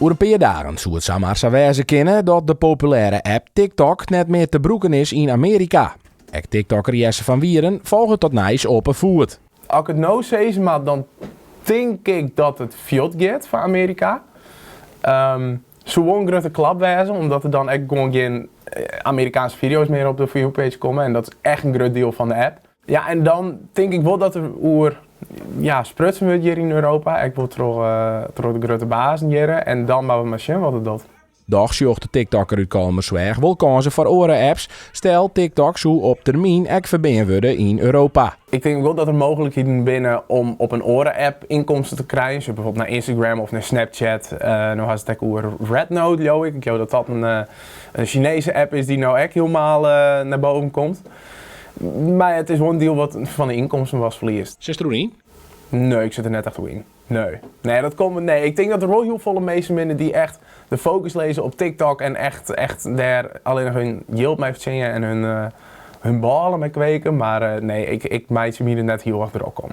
Oer een paar dagen zou het zomaar zo wezen kunnen dat de populaire app TikTok net meer te broeken is in Amerika. TikToker Jesse van Wieren volgt tot nijs op een voet. Als ik het nou zeg, maar dan denk ik dat het vlot gaat van Amerika. Zo'n een grote klap wezen, omdat er dan echt gewoon geen Amerikaanse video's meer op de For You-page komen. En dat is echt een groot deel van de app. Ja, en dan denk ik wel dat er sprutsen we hier in Europa. Ik wil terug de grote bazen hier. En dan bouwen we machine wat het doet. Doch zocht de TikToker uit Kalmersweg wel kansen voor andere apps. Stel TikTok zou op termijn ook verbinden worden in Europa. Ik denk wel dat er mogelijkheden binnen om op een oren-app inkomsten te krijgen. Dus bijvoorbeeld naar Instagram of naar Snapchat. Nu had het ook over Rednote, geloof ik. Ik geloof dat een Chinese app is die nou echt helemaal naar boven komt. Maar het is wel een deel wat van de inkomsten was verliest. Zit er niet? Nee, ik zit er net echt in. Nee, dat komt. Nee, ik denk dat er wel heel veel mensen binnen die echt de focus lezen op TikTok en echt daar alleen nog hun yield mee zingen en hun ballen mee kweken. Maar nee, ik meid ze hier net heel erg erop om.